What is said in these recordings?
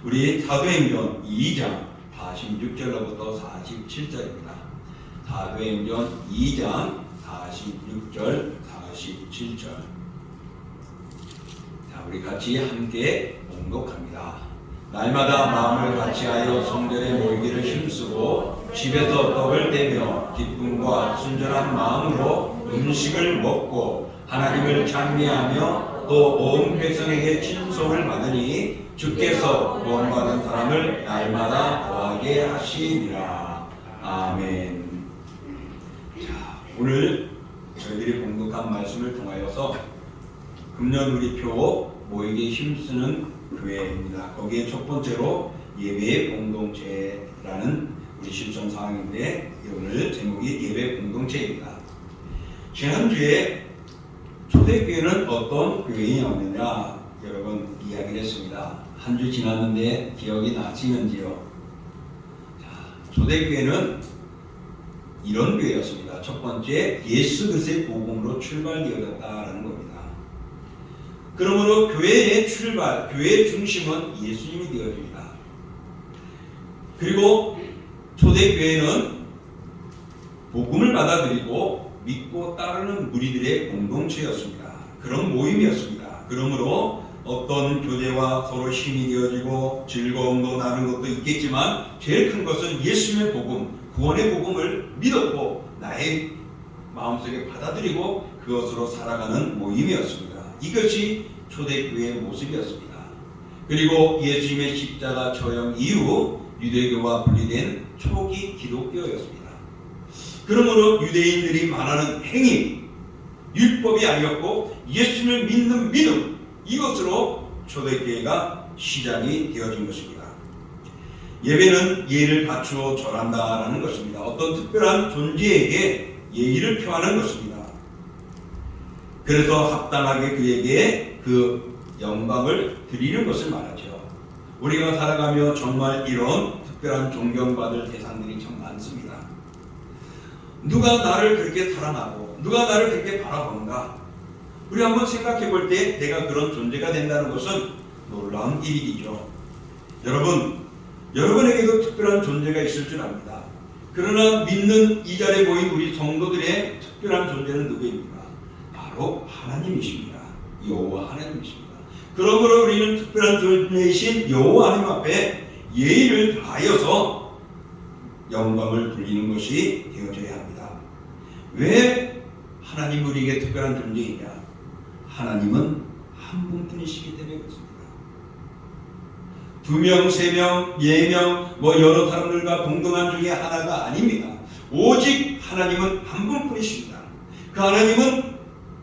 우리 사도행전 2장 46절로부터 47절입니다. 사도행전 2장 46절, 47절. 자, 우리 같이 함께 봉독합니다. 날마다 마음을 같이하여 성전에 모이기를 힘쓰고 집에서 떡을 떼며 기쁨과 순전한 마음으로 음식을 먹고 하나님을 찬미하며 또 온 백성에게 칭송을 받으니 주께서 구원받은 사람을 날마다 더하게 하시니라. 아멘. 자, 오늘 저희들이 봉독한 말씀을 통하여서 금년우리표 모이기 힘쓰는 교회입니다. 거기에 첫 번째로 예배 공동체라는 우리 실천 사항인데 오늘 제목이 예배 공동체입니다. 지난주에 초대교회는 어떤 교회였느냐 여러 번 이야기를 했습니다. 한 주 지났는데 기억이 나시는지요? 자, 초대교회는 이런 교회였습니다. 첫 번째, 예수 그리스도의 복음으로 출발되어졌다라는 겁니다. 그러므로 교회의 출발, 교회의 중심은 예수님이 되어집니다. 그리고 초대교회는 복음을 받아들이고 믿고 따르는 무리들의 공동체였습니다. 그런 모임이었습니다. 그러므로 어떤 교제와 서로 힘이 되어지고 즐거움도 나는 것도 있겠지만 제일 큰 것은 예수님의 복음, 구원의 복음을 믿었고 나의 마음속에 받아들이고 그것으로 살아가는 모임이었습니다. 이것이 초대교회의 모습이었습니다. 그리고 예수님의 십자가 처형 이후 유대교와 분리된 초기 기독교였습니다. 그러므로 유대인들이 말하는 행위, 율법이 아니었고 예수님을 믿는 믿음, 이것으로 초대교회가 시작이 되어진 것입니다. 예배는 예의를 갖추어 절한다라는 것입니다. 어떤 특별한 존재에게 예의를 표하는 것입니다. 그래서 합당하게 그에게 그 영광을 드리는 것을 말하죠. 우리가 살아가며 정말 이런 특별한 존경받을 대상들이 참 많습니다. 누가 나를 그렇게 사랑하고 누가 나를 그렇게 바라보는가? 우리 한번 생각해 볼 때 내가 그런 존재가 된다는 것은 놀라운 일이죠. 여러분에게도 특별한 존재가 있을 줄 압니다. 그러나 믿는 이 자리에 모인 우리 성도들의 특별한 존재는 누구입니까? 바로 하나님이십니다. 여호와 하나님이십니다. 그러므로 우리는 특별한 존재이신 여호와 하나님 앞에 예의를 다하여서 영광을 돌리는 것이 되어져야 합니다. 왜 하나님 우리에게 특별한 존재이냐? 하나님은 한 분뿐이시기 때문에 그렇습니다. 2명, 3명, 4명, 여러 사람들과 동등한 중에 하나가 아닙니다. 오직 하나님은 한 분뿐이십니다. 그 하나님은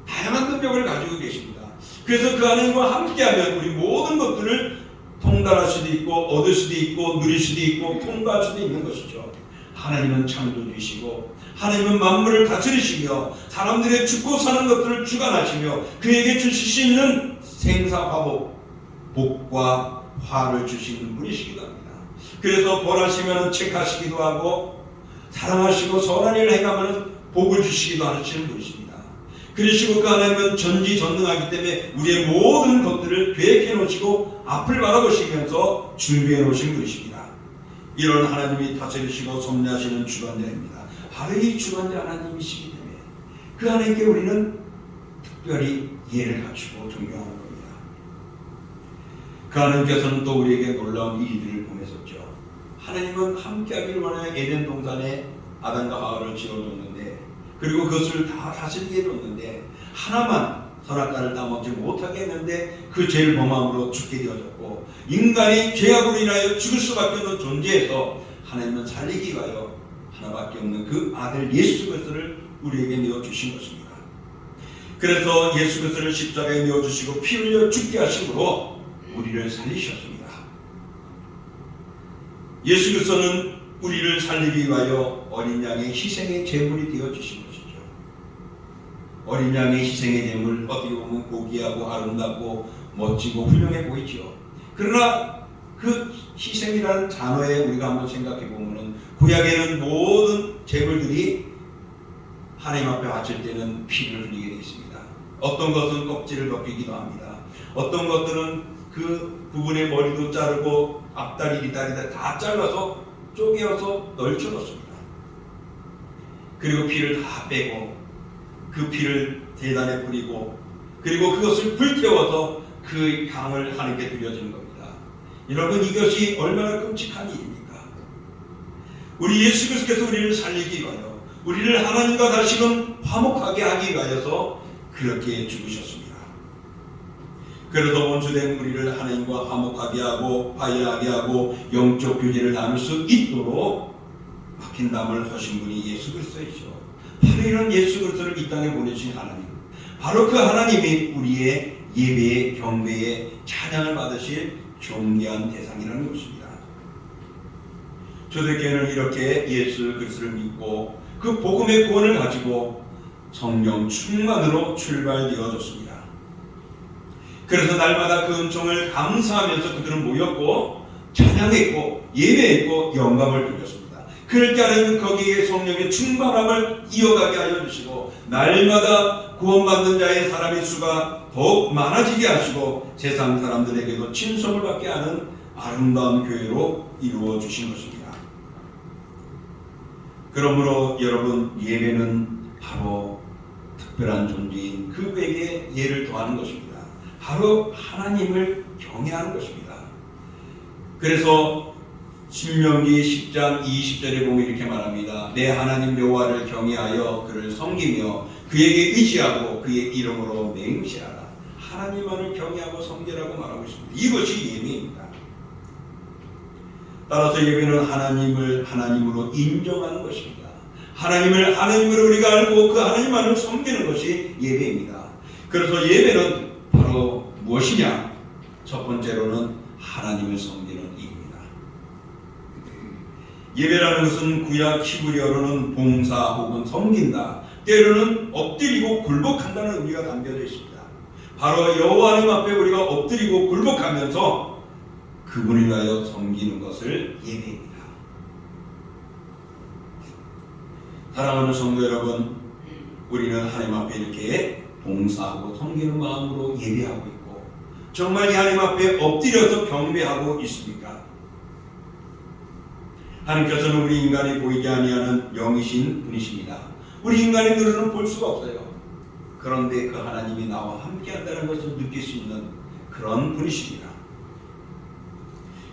다양한 능력을 가지고 계십니다. 그래서 그 하나님과 함께하면 우리 모든 것들을 통달할 수도 있고 얻을 수도 있고 누릴 수도 있고 통과할 수도 있는 것이죠. 하나님은 창조주이시고 하나님은 만물을 다스리시며 사람들의 죽고 사는 것들을 주관하시며 그에게 주실 수 있는 생사화복, 복과 화를 주시는 분이시기도 합니다. 그래서 벌하시면 책하시기도 하고 사랑하시고 선한 일을 행하면 복을 주시기도 하시는 분이십니다. 그러시고 그 하나님은 전지전능하기 때문에 우리의 모든 것들을 계획해 놓으시고 앞을 바라보시면서 준비해 놓으신 분이십니다. 이런 하나님이 다스리시고 섭리하시는 주관자입니다. 바로 이 주관자 하나님이시기 때문에 그 하나님께 우리는 특별히 예를 갖추고 존경하는 겁니다. 그 하나님께서는 또 우리에게 놀라운 일들을 보내셨죠. 하나님은 함께하기를 원하여 에덴 동산에 아담과 하와를 지어줬는데 그리고 그것을 다 다스리게 해줬는데 하나만 선악과를 따먹지 못하게 했는데 그 죄를 범함으로 죽게 되어졌고 인간이 죄악으로 인하여 죽을 수밖에 없는 존재에서 하나님은 살리기 위하여 하나밖에 없는 그 아들 예수 그리스도를 우리에게 내어주신 것입니다. 그래서 예수 그리스도를 십자가에 내어주시고 피 흘려 죽게 하심으로 우리를 살리셨습니다. 예수 그리스도는 우리를 살리기 위하여 어린 양의 희생의 제물이 되어주신 것이죠. 어린 양의 희생의 제물 어떻게 보면 고귀하고 아름답고 멋지고 훌륭해 보이죠. 그러나 그 희생이라는 단어에 우리가 한번 생각해 보면 구약에는 모든 제물들이 하나님 앞에 바칠 때는 피를 흘리게 되어 있습니다. 어떤 것은 껍질을 벗기기도 합니다. 어떤 것들은 그 부분의 머리도 자르고 앞다리, 뒷다리 다 잘라서 쪼개어서 널쳐놓습니다. 그리고 피를 다 빼고 그 피를 제단에 뿌리고 그리고 그것을 불태워서 그 향을 하나님께 드려지는 겁니다. 여러분, 이것이 얼마나 끔찍한 일입니까? 우리 예수 그리스도께서 우리를 살리기 위하여, 우리를 하나님과 다시금 화목하게 하기 위하여서 그렇게 죽으셨습니다. 그래서 원수된 우리를 하나님과 화목하게 하고 화해하게 하고 영적 교제를 나눌 수 있도록 막힌 담을 하신 분이 예수 그리스도이죠. 바로 이런 예수 그리스도를 이 땅에 보내신 하나님, 바로 그 하나님이 우리의 예배의 경배의 찬양을 받으실 존귀한 대상이라는 것입니다. 초대교회는 이렇게 예수 그리스도를 믿고 그 복음의 구원을 가지고 성령 충만으로 출발되어졌습니다. 그래서 날마다 그 은총을 감사하면서 그들은 모였고 찬양했고 예배했고 영광을 돌렸습니다. 그럴 때 하나님은 거기에 성령의 충만함을 이어가게 하여 주시고 날마다 구원받는 자의 사람의 수가 더욱 많아지게 하시고 세상 사람들에게도 친송을 받게 하는 아름다운 교회로 이루어 주신 것입니다. 그러므로 여러분, 예배는 바로 특별한 존재인 그에게 예를 더하는 것입니다. 바로 하나님을 경외하는 것입니다. 그래서 신명기 10장 20절에 보면 이렇게 말합니다. 내 하나님 여호와를 경외하여 그를 섬기며 그에게 의지하고 그의 이름으로 맹세하라. 하나님만을 경외하고 섬기라고 말하고 있습니다. 이것이 예배입니다. 따라서 예배는 하나님을 하나님으로 인정하는 것입니다. 하나님을 하나님으로 우리가 알고 그 하나님만을 섬기는 것이 예배입니다. 그래서 예배는 바로 무엇이냐? 첫 번째로는 하나님을 섬기는 일입니다. 예배라는 것은 구약 히브리어로는 봉사 혹은 섬긴다, 때로는 엎드리고 굴복한다는 의미가 담겨져 있습니다. 바로 여호와 하나님 앞에 우리가 엎드리고 굴복하면서 그분을 위하여 섬기는 것을 예배입니다. 사랑하는 성도 여러분, 우리는 하나님 앞에 이렇게 봉사하고 섬기는 마음으로 예배하고 있고 정말 이 하나님 앞에 엎드려서 경배하고 있습니까? 하나님께서는 우리 인간이 보이지 아니하는 영이신 분이십니다. 우리 인간의 눈으로는 볼 수가 없어요. 그런데 그 하나님이 나와 함께한다는 것을 느낄 수 있는 그런 분이십니다.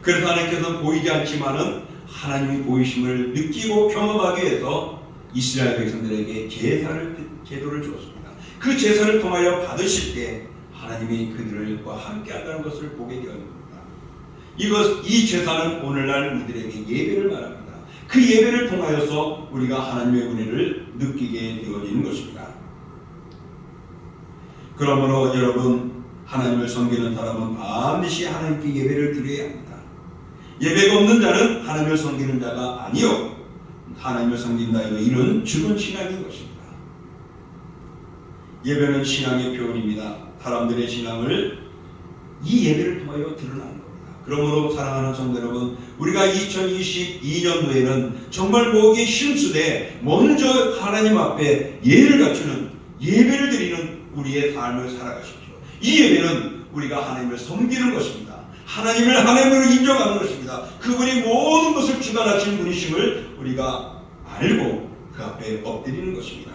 그래서 하나님께서는 보이지 않지만은 하나님이 보이심을 느끼고 경험하기 위해서 이스라엘 백성들에게 제도를 주었습니다. 그 제사를 통하여 받으실 때 하나님이 그들과 함께한다는 것을 보게 되었습니다. 이 제사는 오늘날 우리들에게 예배를 말합니다. 그 예배를 통하여서 우리가 하나님의 은혜를 느끼게 되어지는 것입니다. 그러므로 여러분, 하나님을 섬기는 사람은 반드시 하나님께 예배를 드려야 합니다. 예배가 없는 자는 하나님을 섬기는 자가 아니요 하나님을 섬긴다 이는 죽은 신앙인 것입니다. 예배는 신앙의 표현입니다. 사람들의 신앙을 이 예배를 통하여 드러나는 겁니다. 그러므로 사랑하는 성도 여러분, 우리가 2022년도에는 정말 목이 힘쓰되 먼저 하나님 앞에 예를 갖추는 예배를 드리는 우리의 삶을 살아가십시오. 이 예배는 우리가 하나님을 섬기는 것입니다. 하나님을 하나님으로 인정하는 것입니다. 그분이 모든 것을 주관하신 분이심을 우리가 알고 그 앞에 엎드리는 것입니다.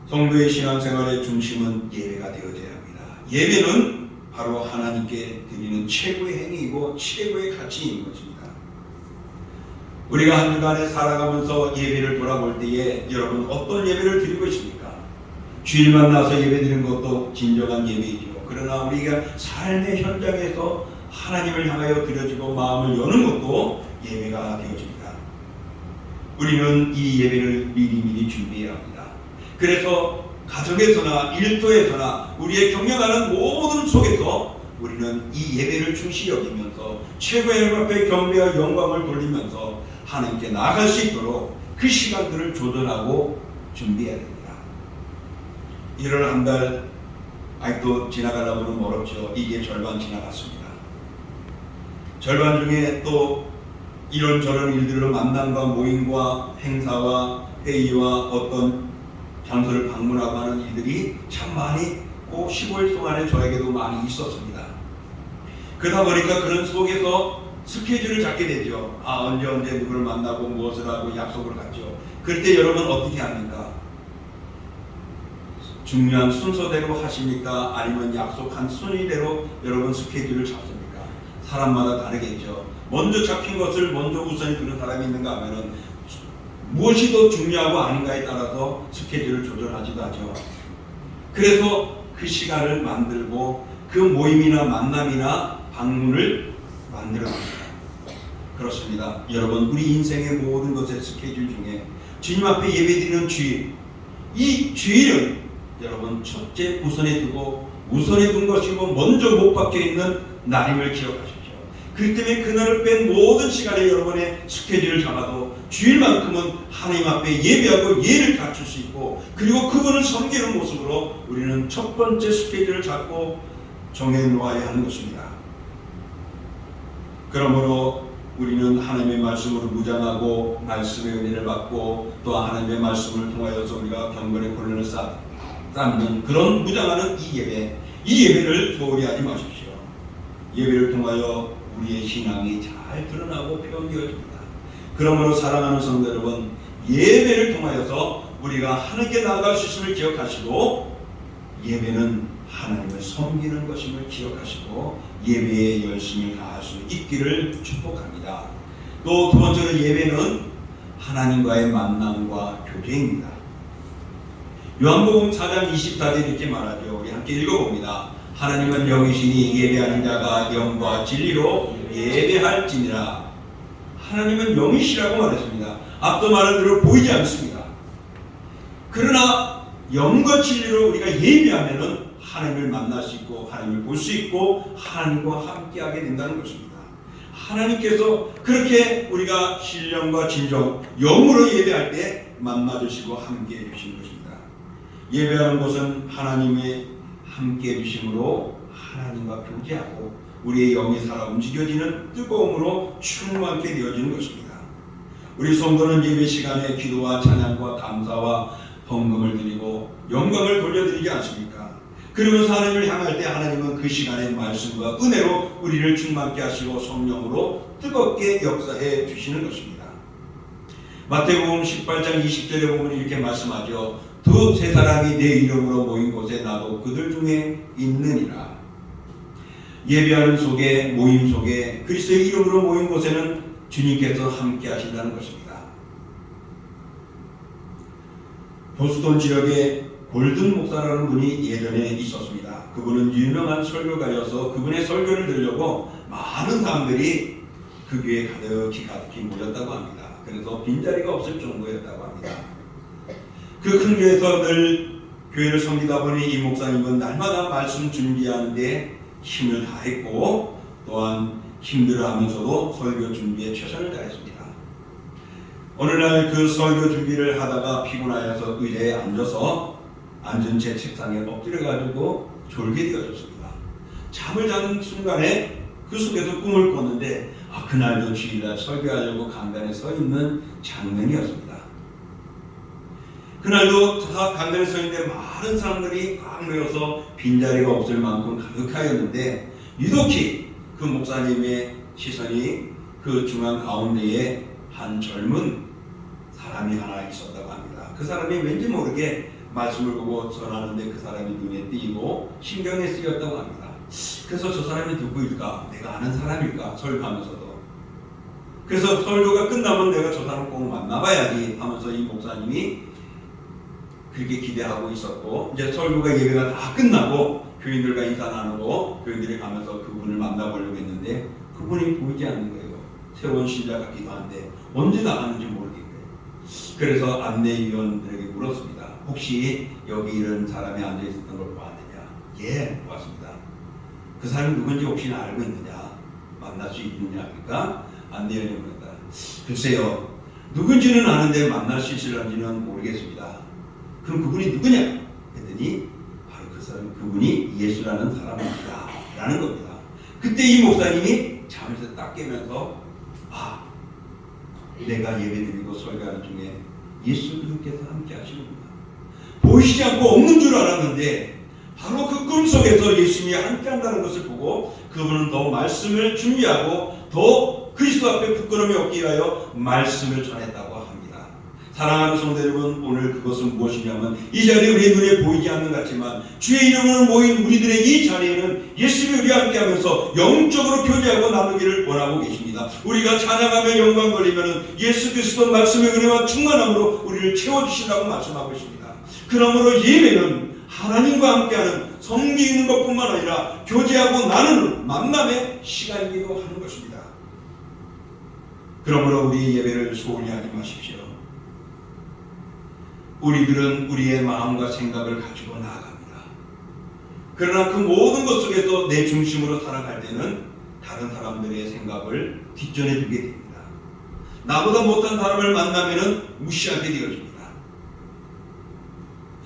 성도의 신앙생활의 중심은 예배가 되어져야 합니다. 예배는 바로 하나님께 드리는 최고의 행위이고 최고의 가치인 것입니다. 우리가 한 주간에 살아가면서 예배를 돌아볼 때에 여러분 어떤 예배를 드리고 있습니까? 주일 만나서 예배 드리는 것도 진정한 예배이죠. 그러나 우리가 삶의 현장에서 하나님을 향하여 드려지고 마음을 여는 것도 예배가 되어집니다. 우리는 이 예배를 미리미리 준비해야 합니다. 그래서 가정에서나 일터에서나 우리의 경영하는 모든 속에서 우리는 이 예배를 중시 여기면서 최고의 하나님 앞에 경배와 영광을 돌리면서 하나님께 나아갈 수 있도록 그 시간들을 조절하고 준비해야 됩니다. 1월 한 달 아직도 지나가려고는 멀었죠. 이게 절반 지나갔습니다. 절반 중에 또 이런저런 일들로 만남과 모임과 행사와 회의와 어떤 장소를 방문하고 하는 일들이 참 많이 꼭 15일 동안에 저에게도 많이 있었습니다. 그러다 보니까 그런 속에서 스케줄을 잡게 되죠. 언제 누구를 만나고 무엇을 하고 약속을 갖죠. 그럴 때 여러분 어떻게 합니까? 중요한 순서대로 하십니까? 아니면 약속한 순위대로 여러분 스케줄을 잡습니까? 사람마다 다르겠죠. 먼저 잡힌 것을 먼저 우선이 두는 사람이 있는가 하면은 무엇이 더 중요하고 아닌가에 따라서 스케줄을 조절하지도 하죠. 그래서 그 시간을 만들고 그 모임이나 만남이나 방문을 만들어갑니다. 그렇습니다. 여러분, 우리 인생의 모든 것의 스케줄 중에 주님 앞에 예배드리는 주일, 이 주일은 여러분 첫째 우선에 두고 우선에 둔 것이고 먼저 못 박혀 있는 날임을 기억하십시오. 그렇기 때문에 그날을 뺀 모든 시간에 여러분의 스케줄을 잡아도 주일만큼은 하나님 앞에 예배하고 예를 갖출 수 있고, 그리고 그분을 섬기는 모습으로 우리는 첫 번째 스케줄을 잡고 정해놓아야 하는 것입니다. 그러므로 우리는 하나님의 말씀으로 무장하고 말씀의 은혜를 받고 또 하나님의 말씀을 통하여서 우리가 경건의 권능을 쌓는 그런 무장하는 이 예배를 소홀히 하지 마십시오. 예배를 통하여 우리의 신앙이 잘 드러나고 표현되어집니다. 그러므로 사랑하는 성도 여러분, 예배를 통하여서 우리가 하나님께 나아갈 수 있음을 기억하시고, 예배는 하나님을 섬기는 것임을 기억하시고 예배에 열심히 다할 수 있기를 축복합니다. 또 두 번째로 예배는 하나님과의 만남과 교제입니다. 요한복음 4장 24절 이렇게 말하죠. 우리 함께 읽어봅니다. 하나님은 영이시니 예배하는 자가 영과 진리로 예배할지니라. 하나님은 영이시라고 말했습니다. 앞서 말한 대로 보이지 않습니다. 그러나 영과 진리로 우리가 예배하면은 하나님을 만날 수 있고 하나님을 볼 수 있고 하나님과 함께하게 된다는 것입니다. 하나님께서 그렇게 우리가 신령과 진정 영으로 예배할 때 만나주시고 함께해 주시는 것입니다. 예배하는 것은 하나님의 함께해 주심으로 하나님과 교제하고 우리의 영이 살아 움직여지는 뜨거움으로 충만케 되어지는 것입니다. 우리 성도는 예배 시간에 기도와 찬양과 감사와 헌금을 드리고 영광을 돌려드리지 않습니까? 그러면서 하나님을 향할 때 하나님은 그 시간에 말씀과 은혜로 우리를 충만케 하시고 성령으로 뜨겁게 역사해 주시는 것입니다. 마태복음 18장 20절에 보면 이렇게 말씀하죠. 두세 사람이 내 이름으로 모인 곳에 나도 그들 중에 있느니라. 예배하는 속에, 모임 속에, 그리스도의 이름으로 모인 곳에는 주님께서 함께 하신다는 것입니다. 보스턴 지역에 골든 목사라는 분이 예전에 있었습니다. 그분은 유명한 설교가여서 그분의 설교를 들으려고 많은 사람들이 그 교회에 가득히 모였다고 합니다. 그래서 빈자리가 없을 정도였다고 합니다. 그 큰 교회에서 늘 교회를 섬기다 보니 이 목사님은 날마다 말씀 준비하는데 힘을 다했고 또한 힘들어하면서도 설교 준비에 최선을 다했습니다. 어느 날 그 설교 준비를 하다가 피곤하여서 의자에 앉은 제 책상에 엎드려가지고 졸게 되어졌습니다. 잠을 자는 순간에 그 속에서 꿈을 꿨는데 그날도 주일날 설교하려고 강단에 서 있는 장면이었습니다. 그날도 강단에 서 있는데 많은 사람들이 꽉 모여서 빈자리가 없을 만큼 가득하였는데 유독히 그 목사님의 시선이 그 중앙 가운데에 한 젊은 사람이 하나 있었다고 합니다. 그 사람이 왠지 모르게 말씀을 보고 전하는데 그 사람이 눈에 띄고 신경에 쓰였다고 합니다. 그래서 저 사람이 누구일까? 내가 아는 사람일까? 설교하면서도. 그래서 설교가 끝나면 내가 저 사람 꼭 만나봐야지 하면서 이 목사님이 그렇게 기대하고 있었고, 이제 설교가 예배가 다 끝나고 교인들과 인사 나누고 교인들이 가면서 그분을 만나보려고 했는데 그분이 보이지 않는 거예요. 새로운 신자 같기도 한데 언제 나가는지 모르겠고요. 그래서 안내위원들에게 물었습니다. 혹시 여기 이런 사람이 앉아있었던 걸 보았느냐? 예, 보았습니다. 그 사람이 누군지 혹시 알고 있느냐? 만날 수 있느냐? 그러니까 안내위원이 물었다. 글쎄요, 누군지는 아는데 만날 수 있을런지는 모르겠습니다. 그럼 그분이 누구냐? 했더니 바로 그 사람, 그분이 예수라는 사람입니다 라는 겁니다. 그때 이 목사님이 잠에서 딱 깨면서 내가 예배드리고 설교하는 중에 예수 그리스도께서 함께 하시는구나. 보이시지 않고 없는 줄 알았는데 바로 그 꿈속에서 예수님이 함께한다는 것을 보고 그분은 더 말씀을 준비하고 더 그리스도 앞에 부끄러움이 없게 위하여 말씀을 전했다고 합니다. 사랑하는 성도 여러분, 오늘 그것은 무엇이냐면 이 자리에 우리의 눈에 보이지 않는 것 같지만 주의 이름으로 모인 우리들의 이 자리에는 예수님이 우리와 함께하면서 영적으로 교제하고 나누기를 원하고 계십니다. 우리가 찬양하며 영광 돌리면 예수 그리스도 말씀의 은혜와 충만함으로 우리를 채워주신다고 말씀하고 있습니다. 그러므로 예배는 하나님과 함께하는 성기 있는 것뿐만 아니라 교제하고 나누는 만남의 시간이기도 하는 것입니다. 그러므로 우리의 예배를 소홀히 하지 마십시오. 우리들은 우리의 마음과 생각을 가지고 나아갑니다. 그러나 그 모든 것 속에서 내 중심으로 살아갈 때는 다른 사람들의 생각을 뒷전에 두게 됩니다. 나보다 못한 사람을 만나면 무시하게 되어집니다.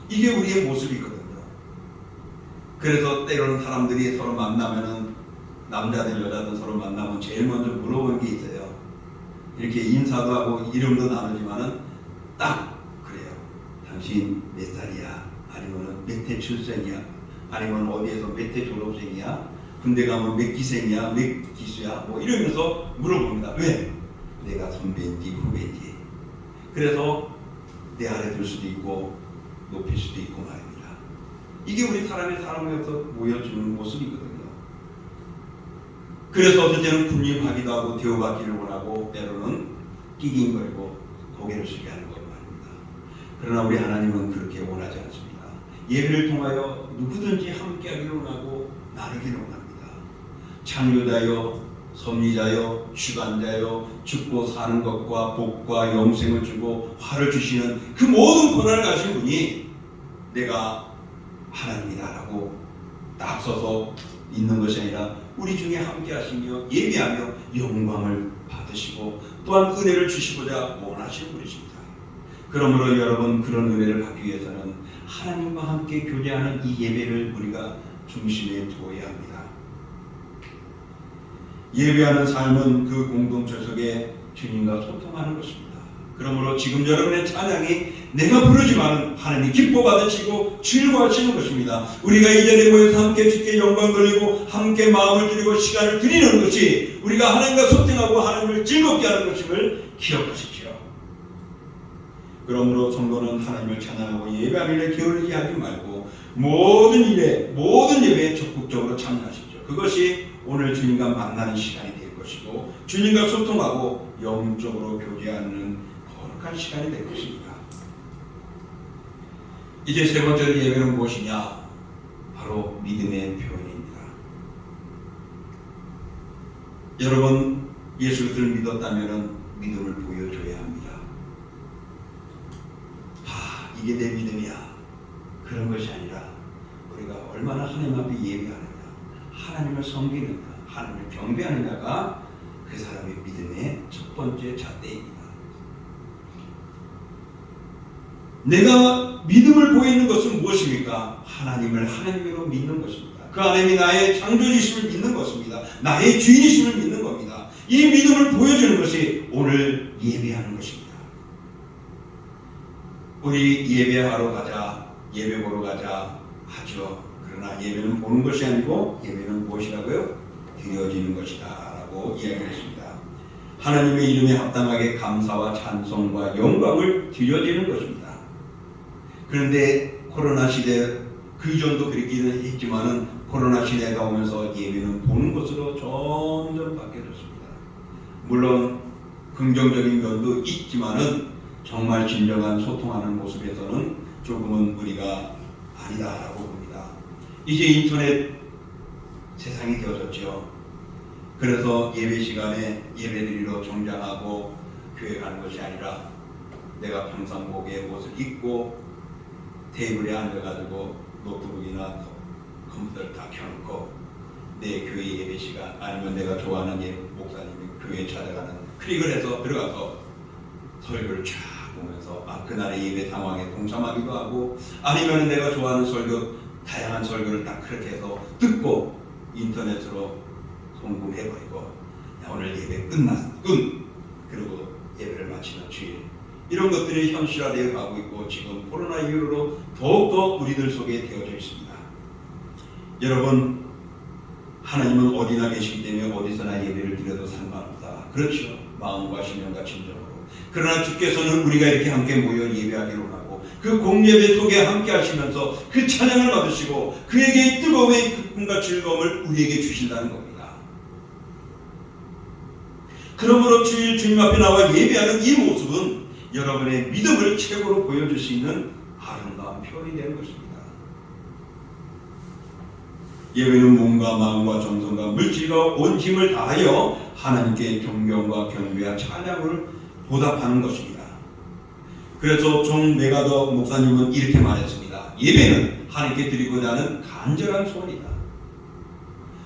이게 우리의 모습이거든요. 그래서 때로는 사람들이 서로 만나면은 남자든 여자든 서로 만나면 제일 먼저 물어보는 게 있어요. 이렇게 인사도 하고 이름도 나누지만은 딱 그래요. 당신 몇 살이야? 아니면은 몇 해 출생이야? 아니면 어디에서 몇 해 졸업생이야? 군대 가면 몇 기생이야? 몇 기수야? 뭐 이러면서 물어봅니다. 왜? 내가 선배인지 후배인지. 그래서 내 아래 둘 수도 있고 높일 수도 있고 말입니다. 이게 우리 사람의 사람에서 보여주는 모습이거든요. 그래서 어떨 때는 군림하기도 하고 대우받기를 원하고 때로는 끼깅거리고 고개를 숙게 하는 것 말입니다. 그러나 우리 하나님은 그렇게 원하지 않습니다. 예배를 통하여 누구든지 함께하기를 원하고 나누기를 원합니다. 창조자여, 섭리자여, 주관자여, 죽고 사는 것과 복과 영생을 주고 화를 주시는 그 모든 권한을 가진 분이 내가 하나님이다라고 딱 서서 있는 것이 아니라 우리 중에 함께 하시며 예배하며 영광을 받으시고 또한 은혜를 주시고자 원하시는 분이십니다. 그러므로 여러분, 그런 은혜를 받기 위해서는 하나님과 함께 교제하는 이 예배를 우리가 중심에 두어야 합니다. 예배하는 삶은 그 공동체 속에 주님과 소통하는 것입니다. 그러므로 지금 여러분의 찬양이 내가 부르지만 하나님이 기뻐 받으시고 즐거워하시는 것입니다. 우리가 이 자리에 모여서 함께 주께 영광 돌리고 함께 마음을 드리고 시간을 드리는 것이 우리가 하나님과 소통하고 하나님을 즐겁게 하는 것임을 기억하십시오. 그러므로 성도는 하나님을 찬양하고 예배하는 일에 게을르지 하지 말고 모든 일에 모든 예배에 적극적으로 참여하십시오. 그것이 오늘 주님과 만나는 시간이 될 것이고 주님과 소통하고 영적으로 교제하는 거룩한 시간이 될 것입니다. 이제 세 번째로 예배는 무엇이냐? 바로 믿음의 표현입니다. 여러분, 예수 그리스도를 믿었다면 믿음을 보여줘야 합니다. 이게 내 믿음이야. 그런 것이 아니라 우리가 얼마나 하나님 앞에 예배하느냐, 하나님을 섬기느냐, 하나님을 경배하느냐가 그 사람의 믿음의 첫 번째 잣대입니다. 내가 믿음을 보이는 것은 무엇입니까? 하나님을 하나님으로 믿는 것입니다. 그 하나님이 나의 창조주이심을 믿는 것입니다. 나의 주인이심을 믿는 겁니다. 이 믿음을 보여주는 것이 오늘 예배하는 것입니다. 우리 예배하러 가자, 예배 보러 가자 하죠. 그러나 예배는 보는 것이 아니고 예배는 무엇이라고요? 드려지는 것이다 라고 이야기했습니다. 하나님의 이름에 합당하게 감사와 찬송과 영광을 드려지는 것입니다. 그런데 코로나 시대 그 이전도 그랬기는 했지만은 코로나 시대가 오면서 예배는 보는 것으로 점점 바뀌어졌습니다. 물론 긍정적인 면도 있지만은 정말 진정한 소통하는 모습에서는 조금은 우리가 아니다라고 봅니다. 이제 인터넷 세상이 되어졌죠. 그래서 예배 시간에 예배드리러 정장하고 교회 가는 것이 아니라 내가 평상복에 옷을 입고 테이블에 앉아가지고 노트북이나 컴퓨터를 다 켜놓고 내 교회 예배 시간 아니면 내가 좋아하는 목사님이 교회에 찾아가는 클릭을 해서 들어가서 설교를 쫙 보면서 그날의 예배 상황에 동참하기도 하고 아니면 내가 좋아하는 설교, 다양한 설교를 다 그렇게 해서 듣고 인터넷으로 송금해버리고 오늘 예배 그리고 예배를 마치는 주일 이런 것들이 현실화되어 가고 있고 지금 코로나 이후로 더욱더 우리들 속에 되어져 있습니다. 여러분, 하나님은 어디나 계시기 때문에 어디서나 예배를 드려도 상관없다. 그렇죠. 마음과 심령과 진정으로. 그러나 주께서는 우리가 이렇게 함께 모여 예배하기로 하고 그 공예배 속에 함께 하시면서 그 찬양을 받으시고 그에게 뜨거움의 기쁨과 즐거움을 우리에게 주신다는 겁니다. 그러므로 주님 앞에 나와 예배하는 이 모습은 여러분의 믿음을 최고로 보여줄 수 있는 아름다운 표현이 되는 것입니다. 예배는 몸과 마음과 정성과 물질과 온 힘을 다하여 하나님께 존경과 경배와 찬양을 보답하는 것입니다. 그래서 종 메가더 목사님은 이렇게 말했습니다. 예배는 하나님께 드리고자 하는 간절한 소원이다.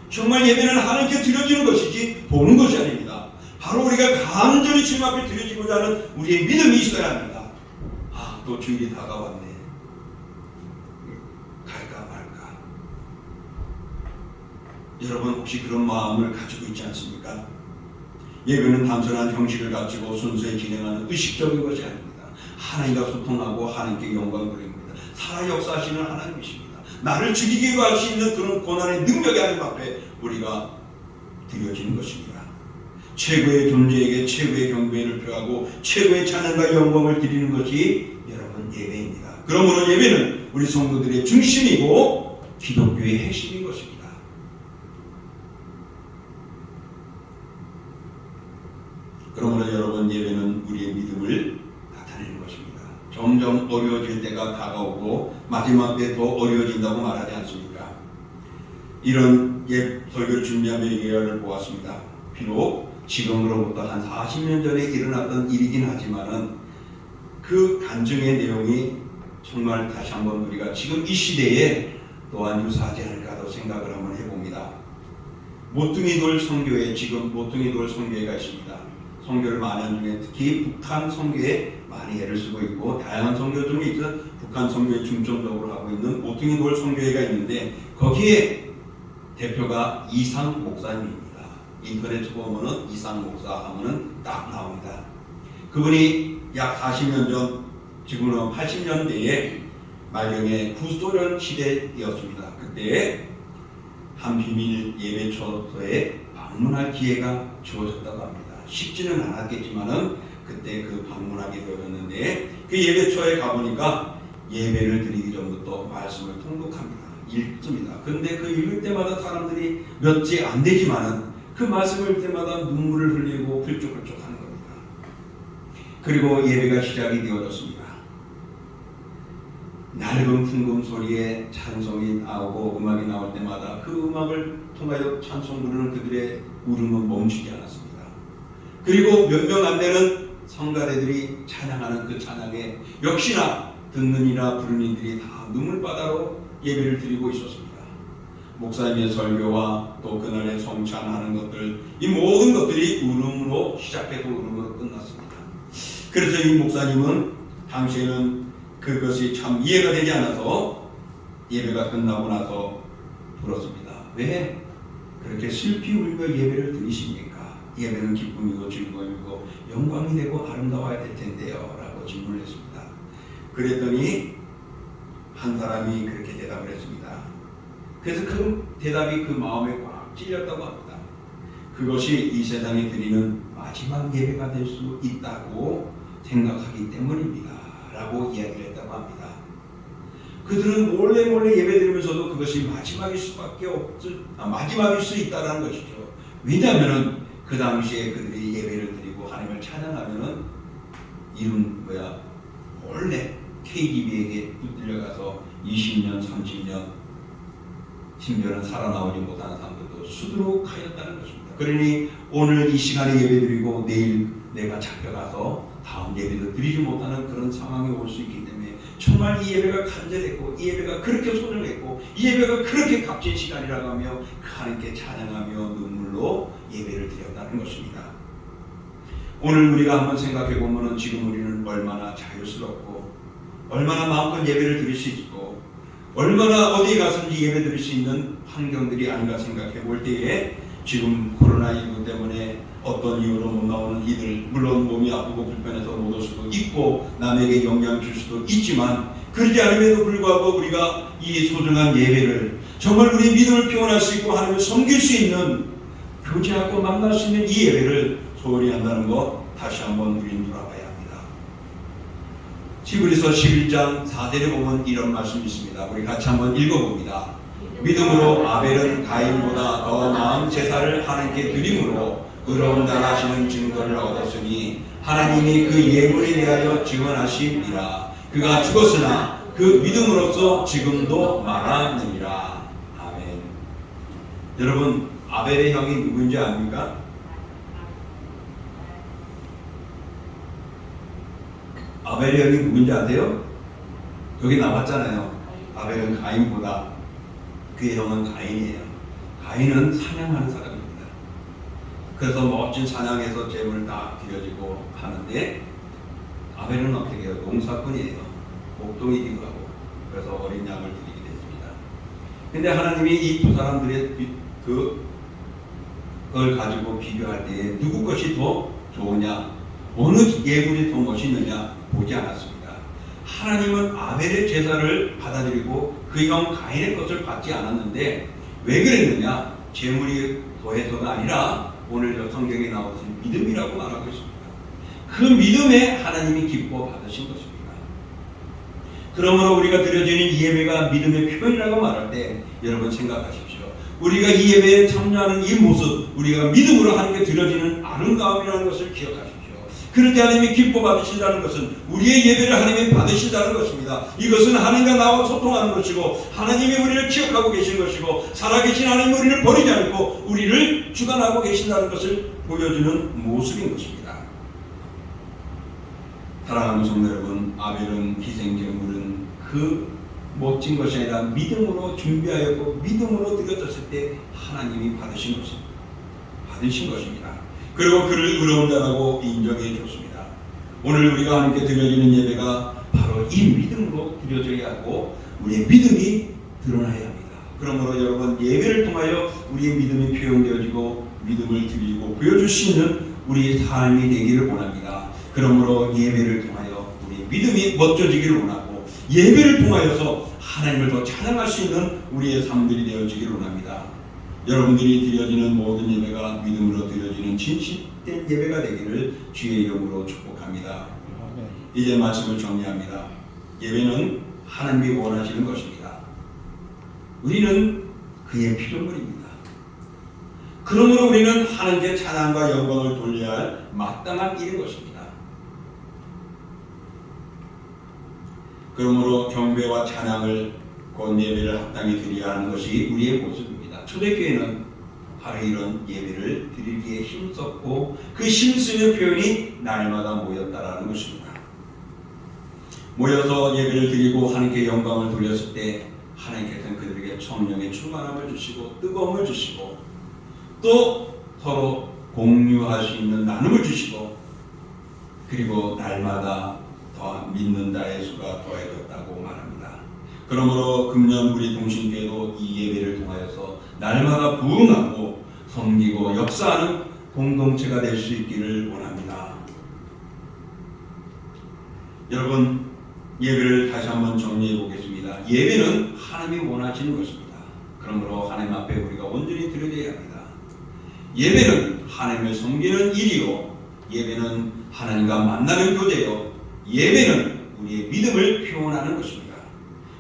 정말 예배는 하나님께 드려지는 것이지 보는 것이 아닙니다. 바로 우리가 간절히 주님 앞에 드려지고자 하는 우리의 믿음이 있어야 합니다. 또 주일이 다가왔네. 갈까 말까. 여러분 혹시 그런 마음을 가지고 있지 않습니까? 예배는 단순한 형식을 가지고 순수히 진행하는 의식적인 것이 아닙니다. 하나님과 소통하고 하나님께 영광 돌립니다. 살아 역사하시는 하나님이십니다. 나를 죽이게 할 수 있는 그런 고난의 능력이 하나님 앞에 우리가 드려지는 것입니다. 최고의 존재에게 최고의 경배를 표하고 최고의 찬양과 영광을 드리는 것이 여러분 예배입니다. 그러므로 예배는 우리 성도들의 중심이고 기독교의 핵심인 것입니다. 그러므로 여러분 예배는 우리의 믿음을 나타내는 것입니다. 점점 어려워질 때가 다가오고 마지막 때 더 어려워진다고 말하지 않습니까? 이런 설교를 준비하며 예언을 보았습니다. 비록 지금으로부터 한 40년 전에 일어났던 일이긴 하지만은 그 간증의 내용이 정말 다시 한번 우리가 지금 이 시대에 또한 유사하지 않을까도 생각을 한번 해봅니다. 모퉁이돌 선교회, 지금 모퉁이돌 선교회가 있습니다. 선교를 많이 하는 중에 특히 북한 선교에 많이 애를 쓰고 있고 다양한 선교 중에 있어서 북한 선교에 중점적으로 하고 있는 모퉁이돌 선교회가 있는데 거기에 대표가 이상 목사님입니다. 인터넷 보면은 이상 목사 하면은 딱 나옵니다. 그분이 약 40년 전, 지금은 80년대에 말경의 구소련 시대였습니다. 그때 한 비밀 예배처소에 방문할 기회가 주어졌다고 합니다. 쉽지는 않았겠지만은 그때 그 방문하게 되었는데 그 예배처에 가보니까 예배를 드리기 전부터 말씀을 통독합니다. 읽습니다. 근데 그 읽을 때마다 사람들이 몇 지 안 되지만은 그 말씀을 읽을 때마다 눈물을 흘리고 훌쩍훌쩍 하는 겁니다. 그리고 예배가 시작이 되어졌습니다. 낡은 풍금 소리에 찬송이 나오고 음악이 나올 때마다 그 음악을 통하여 찬송 부르는 그들의 울음은 멈추지 않았습니다. 그리고 몇 명 안 되는 성가대들이 찬양하는 그 찬양에 역시나 듣는 이나 부르는 이들이 다 눈물바다로 예배를 드리고 있었습니다. 목사님의 설교와 또 그날의 성찬하는 것들, 이 모든 것들이 울음으로 시작되고 울음으로 끝났습니다. 그래서 이 목사님은 당시에는 그것이 참 이해가 되지 않아서 예배가 끝나고 나서 물었습니다. 왜 그렇게 슬피 울며 예배를 드리십니까? 예배는 기쁨이고 즐거움이고 영광이 되고 아름다워야 될 텐데요 라고 질문을 했습니다. 그랬더니 한 사람이 그렇게 대답을 했습니다. 그래서 그 대답이 그 마음에 꽉 찔렸다고 합니다. 그것이 이 세상에 드리는 마지막 예배가 될 수 있다고 생각하기 때문입니다 라고 이야기를 했다고 합니다. 그들은 몰래 예배드리면서도 그것이 마지막일 수 있다는 것이죠. 왜냐하면 그 당시에 그들이 예배를 드리고 하나님을 찬양하면은 몰래 KGB에게 붙들려가서 20년, 30년, 심지어는 살아나오지 못하는 사람들도 수두룩하였다는 것입니다. 그러니 오늘 이 시간에 예배드리고 내일 내가 잡혀가서 다음 예배도 드리지 못하는 그런 상황이 올 수 있기 때문에 정말 이 예배가 간절했고 이 예배가 그렇게 소중했고 이 예배가 그렇게 값진 시간이라고 하며 하나님께 찬양하며 눈물로 예배를 드렸다는 것입니다. 오늘 우리가 한번 생각해 보면 지금 우리는 얼마나 자유스럽고 얼마나 마음껏 예배를 드릴 수 있고 얼마나 어디 가서든지 예배 드릴 수 있는 환경들이 아닌가 생각해 볼 때에 지금 코로나19 때문에 어떤 이유로 못 나오는 이들, 물론 몸이 아프고 불편해서 못 올 수도 있고 남에게 영향을 줄 수도 있지만 그러지 않음에도 불구하고 우리가 이 소중한 예배를 정말 우리 믿음을 표현할 수 있고 하나님을 섬길 수 있는, 교제하고 만날 수 있는 이 예배를 소홀히 한다는 것 다시 한번 우리는 돌아봐야 합니다. 히브리서 11장 4절에 보면 이런 말씀이 있습니다. 우리 같이 한번 읽어봅니다. 믿음으로 아벨은 가인보다 더 나은 제사를 하나님께 드림으로 의로운 자라시는 증거를 얻었으니 하나님이 그 예물에 대하여 증언하시니라. 그가 죽었으나 그 믿음으로써 지금도 말하느니라. 아멘. 여러분, 아벨의 형이 누구인지 압니까? 아벨의 형이 누구인지 아세요? 여기 나왔잖아요. 아벨은 가인보다, 그의 형은 가인이에요. 가인은 사냥하는 사람입니다. 그래서 멋진 사냥에서 재물을 다 드려지고 하는데, 아벨은 어떻게 해요? 농사꾼이에요. 목동이기도 하고. 그래서 어린 양을 드리게 됐습니다. 근데 하나님이 이 두 사람들의 그걸 가지고 비교할 때 누구 것이 더 좋으냐, 어느 예물이 더 멋있느냐 보지 않았습니다. 하나님은 아벨의 제사를 받아들이고 그 형 가인의 것을 받지 않았는데, 왜 그랬느냐? 재물이 더해서가 아니라 오늘 성경에 나오신 믿음이라고 말하고 있습니다. 그 믿음에 하나님이 기뻐 받으신 것입니다. 그러므로 우리가 드려지는 이 예배가 믿음의 표현이라고 말할 때 여러분 생각하십시오. 우리가 이 예배에 참여하는 이 모습, 우리가 믿음으로 하나님께 드려지는 아름다움이라는 것을 기억하십시오. 그럴 때 하나님이 기뻐 받으신다는 것은 우리의 예배를 하나님이 받으신다는 것입니다. 이것은 하나님과 나와 소통하는 것이고, 하나님이 우리를 기억하고 계신 것이고, 살아계신 하나님이 우리를 버리지 않고 우리를 주관하고 계신다는 것을 보여주는 모습인 것입니다. 사랑하는 성도 여러분, 아벨은 희생제물은 그 멋진 것이 아니라 믿음으로 준비하였고 믿음으로 드려졌을 때 하나님이 받으신 것입니다. 그리고 그를 의로운 자라고 인정해 줬습니다. 오늘 우리가 하나님께 드려지는 예배가 바로 이 믿음으로 드려져야 하고 우리의 믿음이 드러나야 합니다. 그러므로 여러분, 예배를 통하여 우리의 믿음이 표현되어지고 믿음을 드리고 보여줄 수 있는 우리의 삶이 되기를 원합니다. 그러므로 예배를 통하여 우리의 믿음이 멋져지기를 원하고, 예배를 통하여서 하나님을 더 찬양할 수 있는 우리의 삶들이 되어지기를 원합니다. 여러분들이 드려지는 모든 예배가 믿음으로 드려지는 진실된 예배가 되기를 주의 이름으로 축복합니다. 이제 말씀을 정리합니다. 예배는 하나님이 원하시는 것입니다. 우리는 그의 피조물입니다. 그러므로 우리는 하나님께 찬양과 영광을 돌려야 할 마땅한 일인 것입니다. 그러므로 경배와 찬양을 곧 예배를 합당히 드려야 하는 것이 우리의 모습입니다. 초대교회는 바로 이런 예배를 드리기에 힘썼고, 그 힘쓰는 표현이 날마다 모였다라는 것입니다. 모여서 예배를 드리고 하나님께 영광을 돌렸을 때 하나님께서는 그들에게 성령의 충만함을 주시고 뜨거움을 주시고 또 서로 공유할 수 있는 나눔을 주시고, 그리고 날마다 더 믿는 자의 수가 더해졌다고 말합니다. 그러므로 금년 우리 동신교회도 이 예배를 통하여서 날마다 부흥하고 섬기고 역사하는 공동체가 될 수 있기를 원합니다. 여러분, 예배를 다시 한번 정리해 보겠습니다. 예배는 하나님이 원하시는 것입니다. 그러므로 하나님 앞에 우리가 온전히 드려야 합니다. 예배는 하나님을 섬기는 일이요, 예배는 하나님과 만나는 교제요, 예배는 우리의 믿음을 표현하는 것입니다.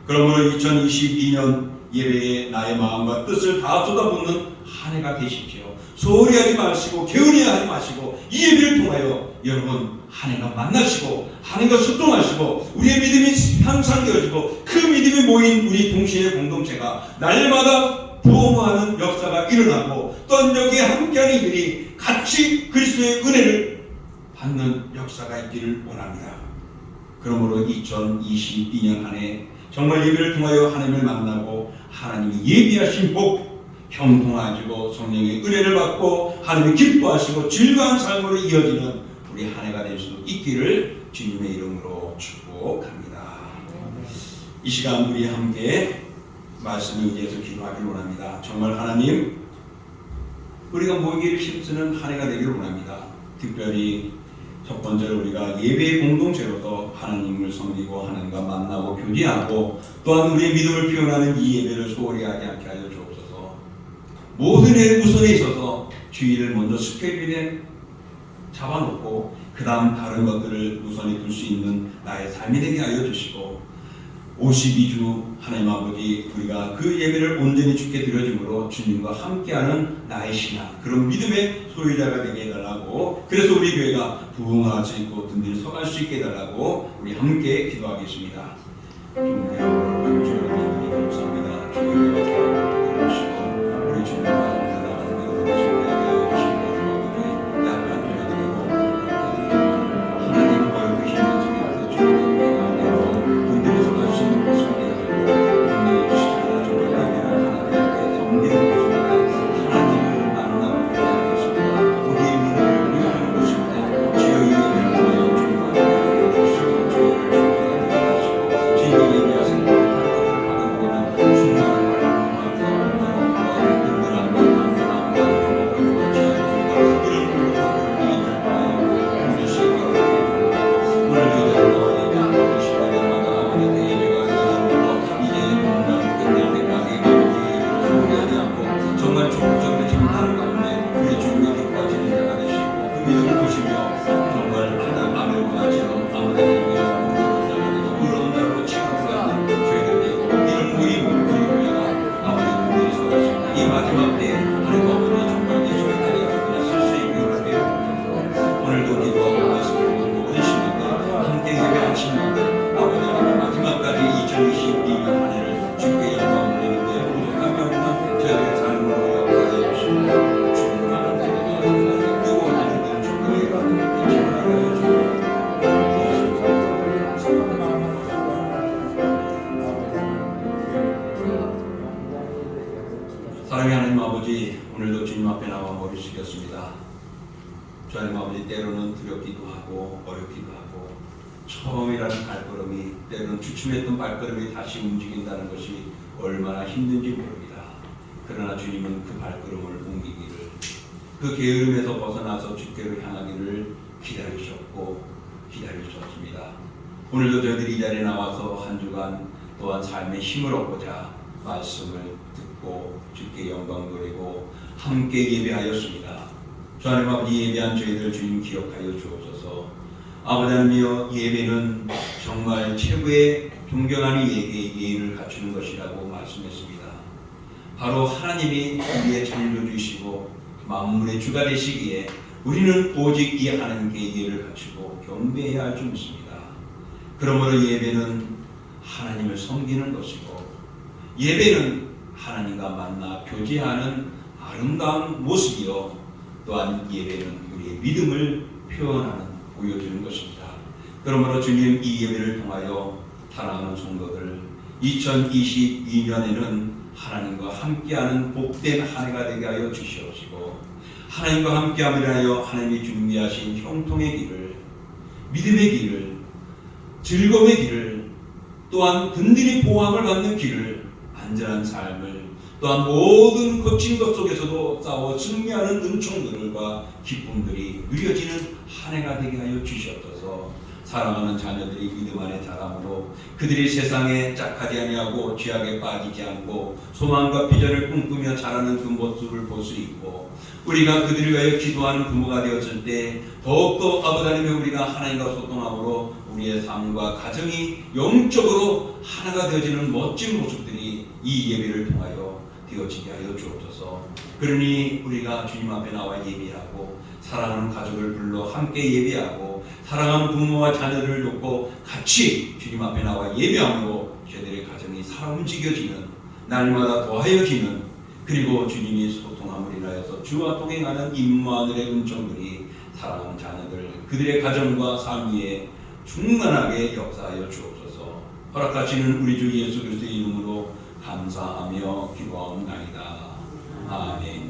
그러므로 2022년 예배에 나의 마음과 뜻을 다 쏟아붓는 한 해가 되십시오. 소홀히 하지 마시고 게으르게 하지 마시고 이 예배를 통하여 여러분 하나님과 만나시고 하나님과 소통하시고 우리의 믿음이 향상되어지고 그 믿음이 모인 우리 동신의 공동체가 날마다 부흥하는 역사가 일어나고 또 여기에 함께하는 이들이 같이 그리스도의 은혜를 받는 역사가 있기를 원합니다. 그러므로 2022년 한 해 정말 예배를 통하여 하나님을 만나고 하나님이 예비하신 복 형통하시고 성령의 은혜를 받고 하나님이 기뻐하시고 즐거운 삶으로 이어지는 우리 한 해가 될 수 있기를 주님의 이름으로 축복합니다. 이 시간 우리 함께 말씀을 위해서 기도하기를 원합니다. 정말 하나님, 우리가 모이기를 힘쓰는 한 해가 되기를 원합니다. 특별히 첫 번째로 우리가 예배의 공동체로서 하나님을 섬기고 하나님과 만나고 교제하고 또한 우리의 믿음을 표현하는 이 예배를 소홀히 하지 않게 하여 주옵소서. 모든 일 우선에 있어서 주의를 먼저 스케줄에 잡아놓고 그 다음 다른 것들을 우선에 둘 수 있는 나의 삶이 되게 하여 주시고 52주 하나님 아버지 우리가 그 예배를 온전히 주께 드려줌으로 주님과 함께하는 나의 신앙 그런 믿음의 소유자가 되게 해달라고 그래서 우리 교회가 부흥할 수 있고 든든히 서갈 수 있게 해달라고 우리 함께 기도하겠습니다. 주님 감사합니다. 주님의 사랑을 주시고 우리 주님과 살아가는 믿음을 주시고 약간 드리고 하나님 얼굴 힘을 주셔서 주님의 든든히 서갈 수 있는 모습을 하나님께 섬기는 것입니다. 하나님을 만나고 교제하는 것입니다. 우리의 믿음을 위하는 것입니다. 주여 이 예배를 통하여 주님과 주시고 주님을 주님을 예배하시는 것을 바라보는 충만을 바라보는 든든한 감사함과 이런 우리 시에게 오늘도 예배하는 예배하는 시간마다 우리의 예배가 이제 뭔가 끝날 때까지 소리하지 않고 정말 적극적으로 참다는 가운데 우리 주님의 깃까지는 자가 되시고 그 믿음을 보시며 정말 하나 아멘과처럼 아무데나 그런 날로 치닫는 죄들 되고 이런 모임 우리 교회가 아무리 분들이 서겠습니다. 이 마지막 때 하나님 아버지 정말 예수의 다리가 그냥 쓸 수 있게 하여 오늘도 기도하고 말씀을 모든 시민들 함께 예배하신 분들 아버지 하나님 마지막까지 2022년 한 해를 주께 영광 드리는데 부족함이 없는 저희의 삶으로 역사해 주시고 주님과 함께 되는 뜨거운 하나님 주님의 기도하여 주시고 사랑의 하나님 아버지 오늘도 주님 앞에 나와 머리 숙였습니다. 주 하나님 아버지 때로는 두렵기도 하고 어렵기도 하고 처음이라는 발걸음이 때로는 주춤했던 발걸음이 다시 움직인다는 것이 얼마나 힘든지 모릅니다. 그러나 주님은 그 발걸음을 옮기기를 그 게으름에서 벗어나서 주께로 향하기를 기다리셨고 기다리셨습니다. 오늘도 저희들이 이 자리에 나와서 한 주간 또한 삶의 힘을 얻고자 말씀을 듣고 주께 영광 돌리고 함께 예배하였습니다. 주 하나님 아버지 예배한 저희들 주님 기억하여 주옵소서. 아버지 하나님이여 예배는 정말 최고의 존경하는 예의를 갖추는 것이라고 말씀했습니다. 바로 하나님이 우리의 창조주이시고 만물의 주가 되시기에 우리는 오직 이 하나님께 예의를 갖추고 경배해야 할 줄 믿습니다. 그러므로 예배는 하나님을 섬기는 것이고 예배는 하나님과 만나 교제하는 아름다운 모습이요 또한 예배는 우리의 믿음을 표현하는 보여주는 것입니다. 그러므로 주님 이 예배를 통하여 사랑하는 성도들 2022년에는 하나님과 함께하는 복된 한 해가 되게 하여 주시옵시고 하나님과 함께함을 하여 하나님이 준비하신 형통의 길을 믿음의 길을 즐거움의 길을 또한 든든히 보호함을 받는 길을 안전한 삶을 또한 모든 거친 것 속에서도 싸워 승리하는 은총들과 기쁨들이 누려지는 한 해가 되게 하여 주시옵소서. 사랑하는 자녀들이 믿음 안에 자람으로 그들이 세상에 짝하지 아니하고 죄악에 빠지지 않고 소망과 비전을 꿈꾸며 자라는 그 모습을 볼 수 있고 우리가 그들을 위하여 기도하는 부모가 되었을 때 더욱더 아버지 하나님의 우리가 하나님과 소통함으로 우리의 삶과 가정이 영적으로 하나가 되어지는 멋진 모습들이 이 예배를 통하여 되어지게 하여 주옵소서. 그러니 우리가 주님 앞에 나와 예배하고 사랑하는 가족을 불러 함께 예배하고 사랑하는 부모와 자녀를 놓고 같이 주님 앞에 나와 예배함으로 저희들의 가정이 살아 움직여지는 날마다 더하여지는 그리고 주님이 소통함을 인하여서 주와 동행하는 임마누엘의 은총들이 사랑하는 자녀들 그들의 가정과 삶 위에 충만하게 역사하여 주옵소서. 허락하시는 우리 주 예수 그리스도의 이름으로 감사하며 기도하옵나이다. 아멘.